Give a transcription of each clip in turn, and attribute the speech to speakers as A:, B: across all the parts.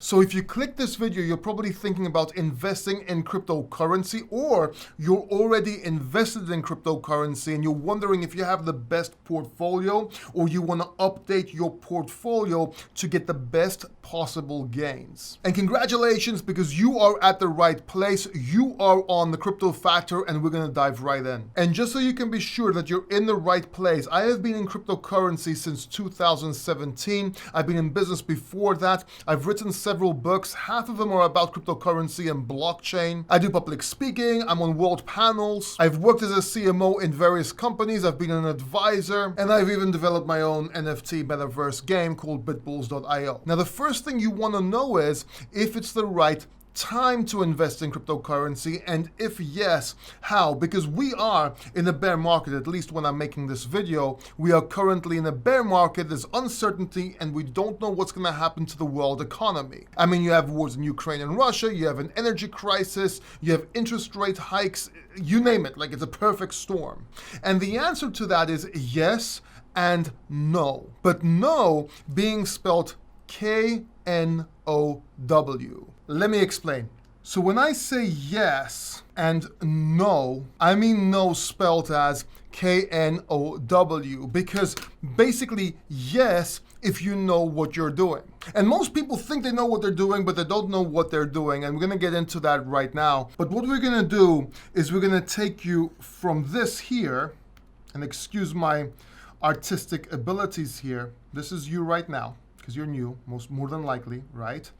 A: So if you click this video, you're probably thinking about investing in cryptocurrency, or you're already invested in cryptocurrency and you're wondering if you have the best portfolio, or you want to update your portfolio to get the best possible gains. And congratulations, because you are at the right place. You are on the Crypto Factor, and we're going to dive right in. And just so you can be sure that you're in the right place, I have been in cryptocurrency since 2017. I've been in business before that. I've written several books. Half of them are about cryptocurrency and blockchain. I do public speaking. I'm on world panels. I've worked as a CMO in various companies. I've been an advisor, and I've even developed my own NFT metaverse game called bitbulls.io. Now, the first thing you want to know is if it's the right time to invest in cryptocurrency, and if yes, how? Because we are in a bear market. At least when I'm making this video, we are currently in a bear market. There's uncertainty, and we don't know what's going to happen to the world economy. I mean, you have wars in Ukraine and Russia, you have an energy crisis, you have interest rate hikes, you name it. Like, it's a perfect storm. And the answer to that is yes and no. But no being spelled K-N-O-W. Let me explain. So when I say yes and no, I mean no spelled as K-N-O-W, because basically yes, if you know what you're doing. And most people think they know what they're doing, but they don't know what they're doing. And we're going to get into that right now. But what we're going to do is we're going to take you from this here, and excuse my artistic abilities here. This is you right now, because you're new, more than likely, right?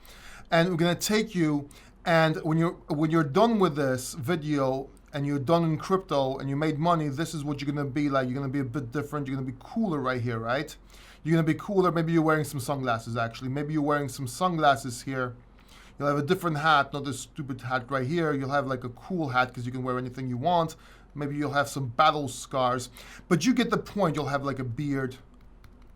A: And we're gonna take you, and when you're done with this video and you're done in crypto and you made money, this is what you're gonna be like. You're gonna be a bit different. You're gonna be cooler right here, right? You're gonna be cooler. Maybe you're wearing some sunglasses, actually. Maybe you're wearing some sunglasses here. You'll have a different hat, not this stupid hat right here. You'll have like a cool hat because you can wear anything you want. Maybe you'll have some battle scars, but you get the point. You'll have like a beard,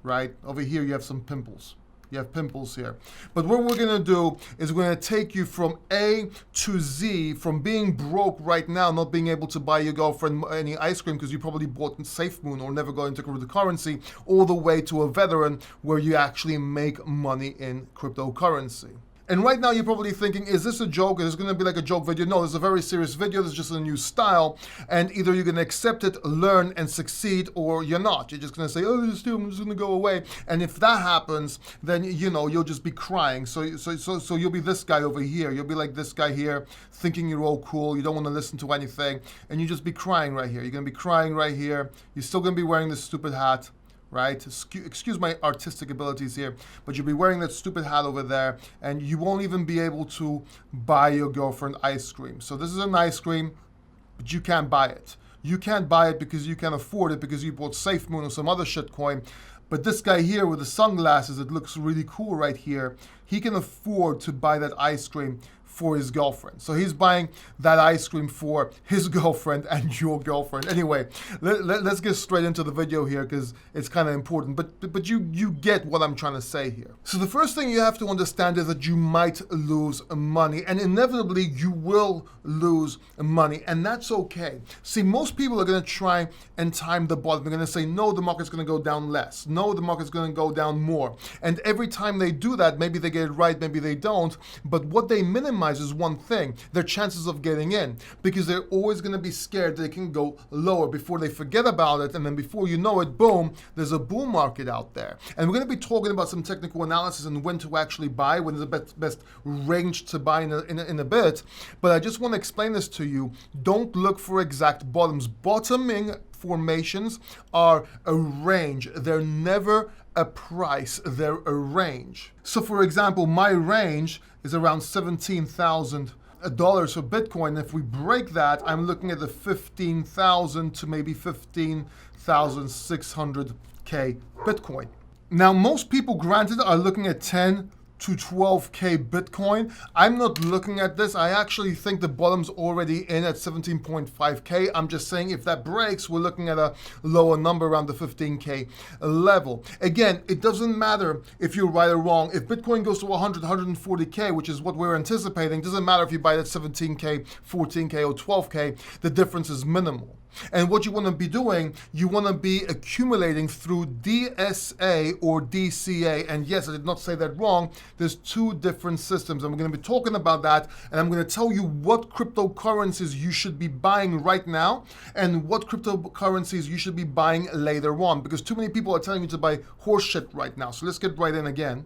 A: right? Over here you have some pimples. You have pimples here. But what we're gonna do is we're gonna take you from A to Z, from being broke right now, not being able to buy your girlfriend any ice cream because you probably bought in SafeMoon or never go into cryptocurrency, all the way to a veteran where you actually make money in cryptocurrency. And right now you're probably thinking, is this a joke? Is this going to be like a joke video? No, this is a very serious video. This is just a new style. And either you're going to accept it, learn, and succeed, or you're not. You're just going to say, oh, I'm just going to go away. And if that happens, then, you know, you'll just be crying. So you'll be this guy over here. You'll be like this guy here, thinking you're all cool. You don't want to listen to anything. And you just be crying right here. You're going to be crying right here. You're still going to be wearing this stupid hat. Right? Excuse my artistic abilities here, but you'll be wearing that stupid hat over there, and you won't even be able to buy your girlfriend ice cream. So this is an ice cream, but you can't buy it. You can't buy it because you can't afford it because you bought SafeMoon or some other shitcoin. But this guy here with the sunglasses, it looks really cool right here. He can afford to buy that ice cream for his girlfriend. So he's buying that ice cream for his girlfriend and your girlfriend. Anyway, let's get straight into the video here because it's kind of important. But you get what I'm trying to say here. So the first thing you have to understand is that you might lose money, and inevitably you will lose money, and that's okay. See, most people are going to try and time the bottom. They're going to say, no, the market's going to go down less. No, the market's going to go down more. And every time they do that, maybe they get it right, maybe they don't. But what they minimize is one thing: their chances of getting in, because they're always going to be scared they can go lower before they forget about it, and then before you know it, boom, there's a bull market out there. And we're going to be talking about some technical analysis and when to actually buy, when is the best range to buy in a bit. But I just want to explain this to you. Don't look for exact bottoms. Bottoming formations are a range. They're never a price, they're a range. So for example, my range is around $17,000 for Bitcoin. If we break that, I'm looking at the 15,000 to maybe 15,600K Bitcoin. Now, most people, granted, are looking at 10 to 12K Bitcoin. I'm not looking at this. I actually think the bottom's already in at 17.5K. I'm just saying if that breaks, we're looking at a lower number around the 15K level. Again, it doesn't matter if you're right or wrong. If Bitcoin goes to 100, 140K, which is what we're anticipating, doesn't matter if you buy it at 17K, 14K, or 12K, the difference is minimal. And what you want to be doing, you want to be accumulating through DSA or DCA. And yes, I did not say that wrong. There's two different systems, and we're going to be talking about that. And I'm going to tell you what cryptocurrencies you should be buying right now and what cryptocurrencies you should be buying later on, because too many people are telling you to buy horse shit right now. So let's get right in again.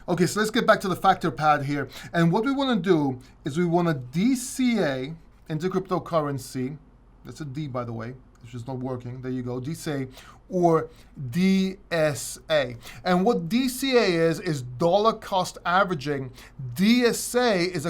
A: Okay, so let's get back to the factor pad here. And what we want to do is we want to DCA into cryptocurrency. That's a D, by the way. It's just not working. There you go. DCA or DSA. And what DCA is dollar cost averaging. DSA is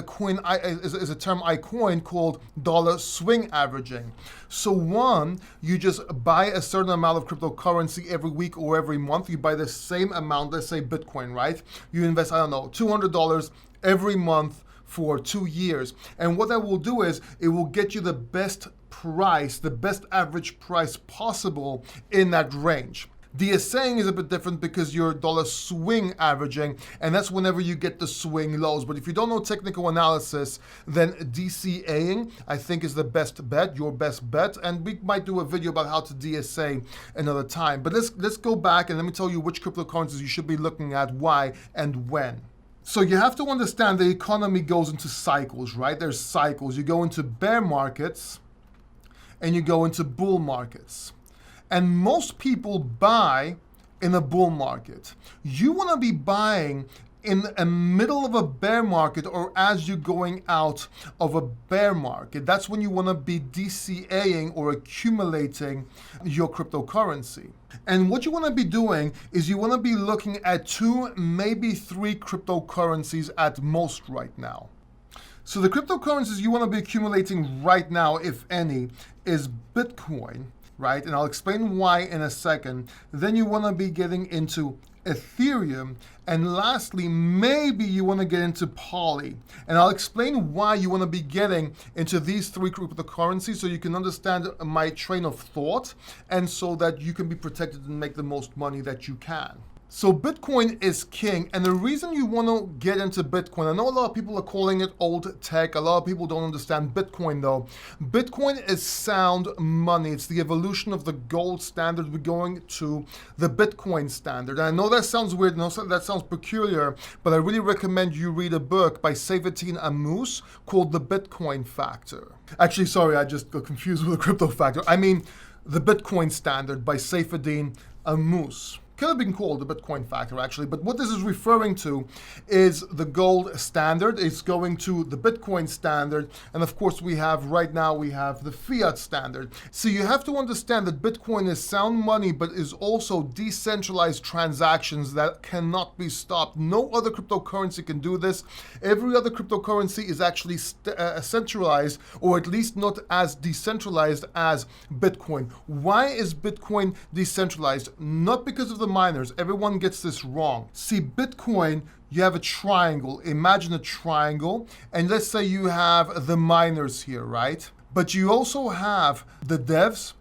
A: a term I coined called dollar swing averaging. So one, you just buy a certain amount of cryptocurrency every week or every month. You buy the same amount, let's say Bitcoin, right? You invest, I don't know, $200 every month for 2 years. And what that will do is it will get you the best price, the best average price possible in that range. DSAing is a bit different because you're dollar swing averaging, and that's whenever you get the swing lows. But if you don't know technical analysis, then DCAing, I think, is the best bet, your best bet. And we might do a video about how to DSA another time. But let's go back and let me tell you which cryptocurrencies you should be looking at, why, and when. So you have to understand the economy goes into cycles, right? There's cycles. You go into bear markets and you go into bull markets. And most people buy in a bull market. You want to be buying in the middle of a bear market or as you're going out of a bear market. That's when you want to be DCAing or accumulating your cryptocurrency. And what you want to be doing is you want to be looking at 2, maybe 3 cryptocurrencies at most right now. So the cryptocurrencies you want to be accumulating right now, if any, is Bitcoin, right? And I'll explain why in a second. Then you want to be getting into Ethereum, and lastly, maybe you want to get into Poly. And I'll explain why you want to be getting into these 3 cryptocurrencies so you can understand my train of thought and so that you can be protected and make the most money that you can. So Bitcoin is king, and the reason you want to get into Bitcoin, I know a lot of people are calling it old tech, a lot of people don't understand Bitcoin though. Bitcoin is sound money. It's the evolution of the gold standard. We're going to the Bitcoin standard. And I know that sounds weird, that sounds peculiar, but I really recommend you read a book by Saifedean Ammous called The Bitcoin Factor. Actually, sorry, I just got confused with the crypto factor. I mean, The Bitcoin Standard by Saifedean Ammous. Could have been called the Bitcoin Factor, actually, but what this is referring to is the gold standard. It's going to the Bitcoin standard, and of course right now we have the fiat standard. So you have to understand that Bitcoin is sound money, but is also decentralized transactions that cannot be stopped. No other cryptocurrency can do this. Every other cryptocurrency is actually centralized, or at least not as decentralized as Bitcoin. Why is Bitcoin decentralized? Not because of the miners. Everyone gets this wrong. See, Bitcoin, you have a triangle. Imagine a triangle, and let's say you have the miners here, right? But you also have the devs,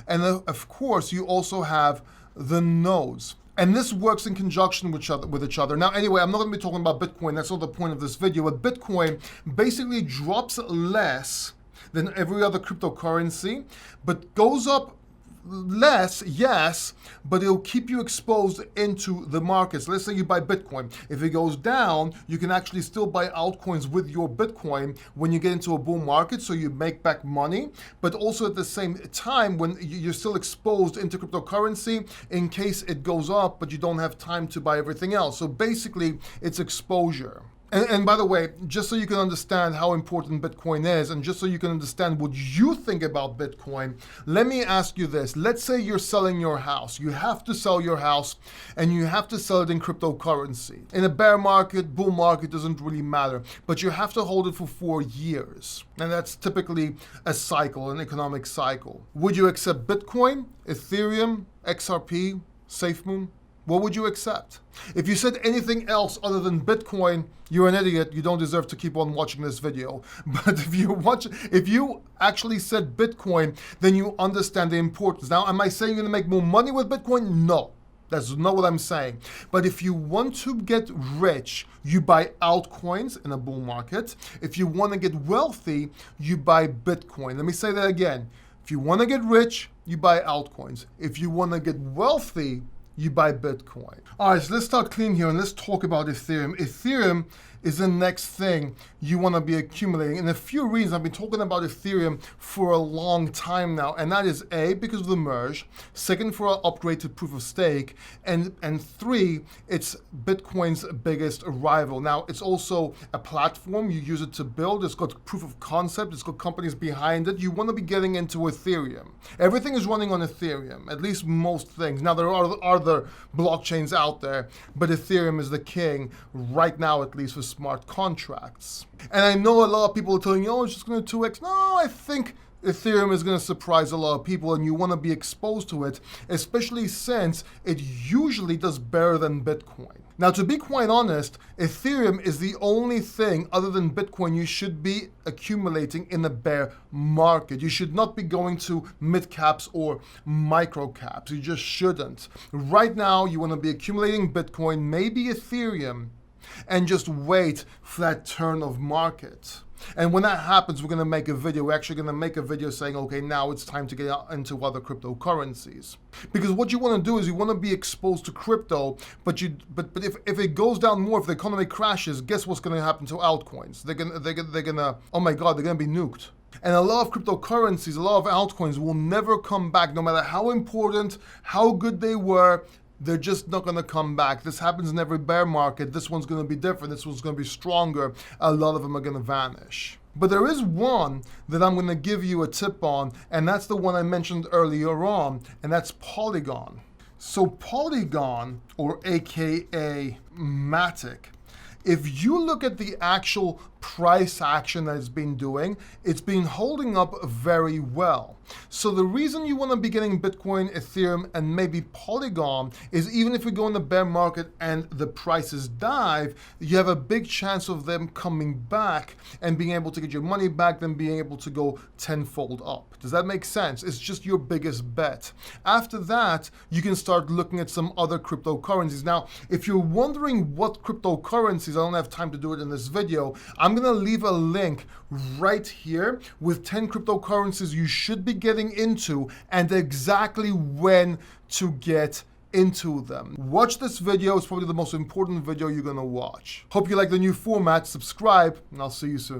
A: and of course you also have the nodes. And this works in conjunction with each other. Now, anyway, I'm not going to be talking about Bitcoin. That's not the point of this video. But Bitcoin basically drops less than every other cryptocurrency, but goes up less, yes, but it'll keep you exposed into the markets. Let's say you buy Bitcoin. If it goes down, you can actually still buy altcoins with your Bitcoin when you get into a bull market, so you make back money, but also at the same time when you're still exposed into cryptocurrency in case it goes up, but you don't have time to buy everything else. So basically, it's exposure. And by the way, just so you can understand how important Bitcoin is, and just so you can understand what you think about Bitcoin, let me ask you this. Let's say you're selling your house. You have to sell your house, and you have to sell it in cryptocurrency. In a bear market, bull market, doesn't really matter, but you have to hold it for 4 years. And that's typically a cycle, an economic cycle. Would you accept Bitcoin, Ethereum, XRP, SafeMoon? What would you accept? If you said anything else other than Bitcoin, you're an idiot. You don't deserve to keep on watching this video. But if you actually said Bitcoin, then you understand the importance. Now, am I saying you're going to make more money with Bitcoin? No. That's not what I'm saying. But if you want to get rich, you buy altcoins in a bull market. If you want to get wealthy, you buy Bitcoin. Let me say that again. If you want to get rich, you buy altcoins. If you want to get wealthy, you buy Bitcoin. All right, so let's start clean here and let's talk about Ethereum. Ethereum is the next thing you want to be accumulating. And a few reasons. I've been talking about Ethereum for a long time now, and that is A, because of the merge, second, for our upgrade to proof of stake, and three, it's Bitcoin's biggest rival. Now, it's also a platform. You use it to build. It's got proof of concept. It's got companies behind it. You want to be getting into Ethereum. Everything is running on Ethereum, at least most things. Now, there are other blockchains out there, but Ethereum is the king right now, at least for smart contracts. And I know a lot of people are telling you, oh, it's just going to 2x. No, I think Ethereum is going to surprise a lot of people, and you want to be exposed to it, especially since it usually does better than Bitcoin. Now, to be quite honest, Ethereum is the only thing other than Bitcoin you should be accumulating in a bear market. You should not be going to mid caps or micro caps. You just shouldn't. Right now, you want to be accumulating Bitcoin, maybe Ethereum, and just wait for that turn of market. And when that happens, we're going to make a video. We're actually going to make a video saying, okay, now it's time to get into other cryptocurrencies. Because what you want to do is you want to be exposed to crypto, but if it goes down more, if the economy crashes, guess what's going to happen to altcoins? They're gonna oh my God, they're going to be nuked. And a lot of cryptocurrencies, a lot of altcoins will never come back, no matter how important, how good they were. They're just not going to come back. This happens in every bear market. This one's going to be different. This one's going to be stronger. A lot of them are going to vanish. But there is one that I'm going to give you a tip on, and that's the one I mentioned earlier on, and that's Polygon. So Polygon, or AKA Matic, if you look at the actual price action that it's been doing, it's been holding up very well. So the reason you want to be getting Bitcoin, Ethereum, and maybe Polygon is even if we go in the bear market and the prices dive, you have a big chance of them coming back and being able to get your money back, then being able to go tenfold up. Does that make sense? It's just your biggest bet. After that, you can start looking at some other cryptocurrencies. Now, if you're wondering what cryptocurrencies, I don't have time to do it in this video, I'm going to leave a link right here with 10 cryptocurrencies you should be getting into and exactly when to get into them. Watch this video. It's probably the most important video you're going to watch. Hope you like the new format. Subscribe, and I'll see you soon.